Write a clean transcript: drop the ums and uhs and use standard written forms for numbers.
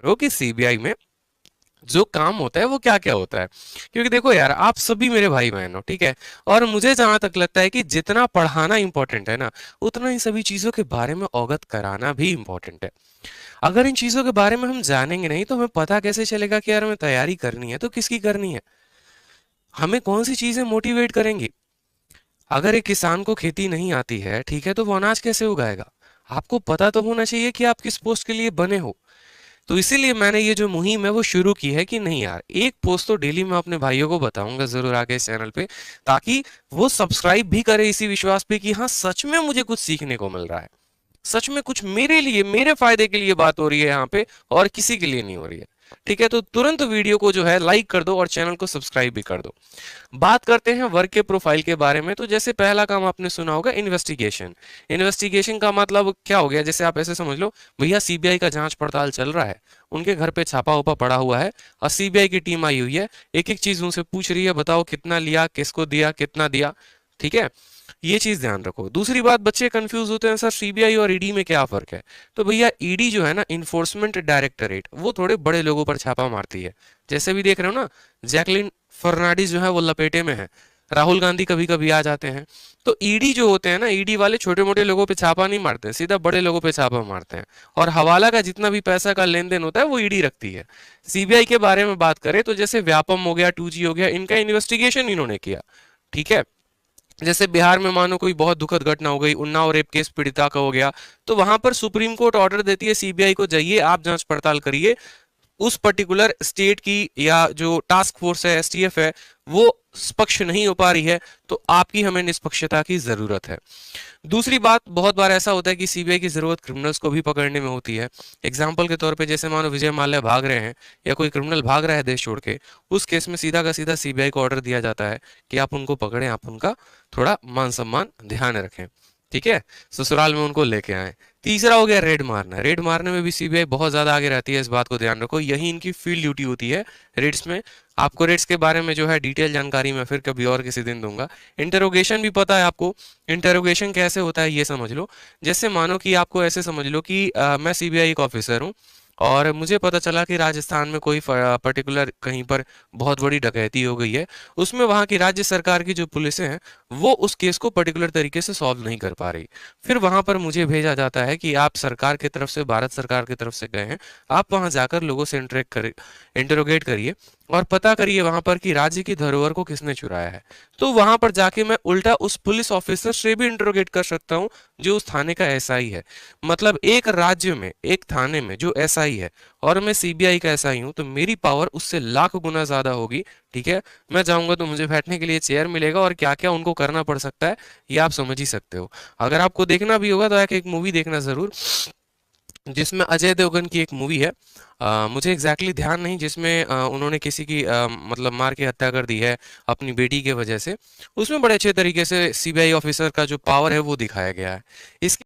करो कि सीबीआई में जो काम होता है वो क्या क्या होता है। क्योंकि देखो यार, आप सभी मेरे भाई बहन हो, ठीक है। और मुझे जहां तक लगता है कि जितना पढ़ाना इंपॉर्टेंट है ना, उतना इन सभी चीजों के बारे में अवगत कराना भी इंपॉर्टेंट है। अगर इन चीजों के बारे में हम जानेंगे नहीं तो हमें पता कैसे चलेगा कि यार हमें तैयारी करनी है तो किसकी करनी है, हमें कौन सी चीजें मोटिवेट करेंगी। अगर एक किसान को खेती नहीं आती है, ठीक है, तो वो अनाज कैसे उगाएगा। आपको पता तो होना चाहिए कि आप किस पोस्ट के लिए बने हो। तो इसीलिए मैंने ये जो मुहिम है वो शुरू की है कि नहीं यार, एक पोस्ट तो डेली मैं अपने भाइयों को बताऊंगा जरूर आगे इस चैनल पे, ताकि वो सब्सक्राइब भी करे इसी विश्वास पे कि हाँ सच में मुझे कुछ सीखने को मिल रहा है, सच में कुछ मेरे लिए, मेरे फायदे के लिए बात हो रही है यहाँ पे, और किसी के लिए नहीं हो रही है। ठीक है, तो तुरंत वीडियो को जो है लाइक कर दो और चैनल को सब्सक्राइब भी कर दो। बात करते हैं वर्क के प्रोफाइल के बारे में। तो जैसे पहला काम आपने सुना होगा, इन्वेस्टिगेशन। इन्वेस्टिगेशन का मतलब क्या हो गया, जैसे आप ऐसे समझ लो, भैया सीबीआई का जांच पड़ताल चल रहा है, उनके घर पे छापा उपा पड़ा हुआ है और सीबीआई की टीम आई हुई है, एक एक चीज उनसे पूछ रही है, बताओ कितना लिया, किसको दिया, कितना दिया। ठीक है, ये चीज ध्यान रखो। दूसरी बात, बच्चे कंफ्यूज होते हैं, सर सीबीआई और ईडी में क्या फर्क है। तो भैया ईडी जो है ना, इन्फोर्समेंट डायरेक्टरेट, वो थोड़े बड़े लोगों पर छापा मारती है। जैसे भी देख रहे हो ना, जैकलिन फर्नांडिस जो है वो लपेटे में है, राहुल गांधी कभी कभी आ जाते हैं। तो ईडी जो होते हैं ना, ईडी वाले छोटे मोटे लोगों पे छापा नहीं मारते हैं, सीधा बड़े लोगों पे छापा मारते हैं। और हवाला का जितना भी पैसा का लेन देन होता है वो ईडी रखती है। सीबीआई के बारे में बात करें तो जैसे व्यापम हो गया, 2G हो गया, इनका इन्वेस्टिगेशन इन्होंने किया। ठीक है, जैसे बिहार में मानो कोई बहुत दुखद घटना हो गई, उन्नाव रेप केस पीड़िता का हो गया, तो वहां पर सुप्रीम कोर्ट ऑर्डर देती है सीबीआई को, जाइए आप जांच पड़ताल करिए, उस पर्टिकुलर स्टेट की या जो टास्क फोर्स है, एसटीएफ है, वो पक्ष नहीं हो पा रही है, तो आपकी हमें निष्पक्षता की जरूरत है। दूसरी बात, बहुत बार ऐसा होता है कि सीबीआई की जरूरत क्रिमिनल्स को भी पकड़ने में होती है। एग्जाम्पल के तौर पे जैसे मानो विजय माल्या भाग रहे हैं या कोई क्रिमिनल भाग रहा है देश छोड़ के, उस केस में सीधा का सीधा सीबीआई को ऑर्डर दिया जाता है कि आप उनको पकड़ें, आप उनका थोड़ा मान सम्मान ध्यान रखें। ठीक है, ससुराल में उनको लेके आए। तीसरा हो गया रेड मारना। रेड मारने में भी सीबीआई बहुत ज्यादा आगे रहती है, इस बात को ध्यान रखो, यही इनकी फील्ड ड्यूटी होती है रेड्स में। आपको रेड्स के बारे में जो है डिटेल जानकारी मैं फिर कभी और किसी दिन दूंगा। इंटरोगेशन भी पता है आपको, इंटरोगेशन कैसे होता है ये समझ लो। जैसे मानो कि आपको ऐसे समझ लो कि मैं सीबीआई का ऑफिसर हूँ और मुझे पता चला कि राजस्थान में कोई पर्टिकुलर कहीं पर बहुत बड़ी डकैती हो गई है, उसमें वहां की राज्य सरकार की जो पुलिसें हैं वो उस केस को पर्टिकुलर तरीके से सॉल्व नहीं कर पा रही। फिर वहां पर मुझे भेजा जाता है कि आप सरकार की तरफ से, भारत सरकार की तरफ से गए हैं, आप वहां जाकर लोगों से इंटरोगेट करिए और पता करिए वहां पर कि राज्य की धरोहर को किसने चुराया है। तो वहां पर जाके मैं उल्टा उस पुलिस ऑफिसर से भी इंटरोगेट कर सकता हूँ जो उस थाने का एसआई है। मतलब एक राज्य में, एक थाने में जो एसआई है और मैं सीबीआई का एसआई हूँ, तो मेरी पावर उससे लाख गुना ज्यादा होगी। ठीक है, मैं जाऊंगा तो मुझे बैठने के लिए चेयर मिलेगा और क्या क्या उनको करना पड़ सकता है ये आप समझ ही सकते हो। अगर आपको देखना भी होगा तो एक मूवी देखना जरूर, जिसमें अजय देवगन की एक मूवी है, मुझे एग्जैक्टली exactly ध्यान नहीं, जिसमें उन्होंने किसी की मतलब मार के हत्या कर दी है अपनी बेटी के वजह से। उसमें बड़े अच्छे तरीके से सीबीआई ऑफिसर का जो पावर है वो दिखाया गया है। इसके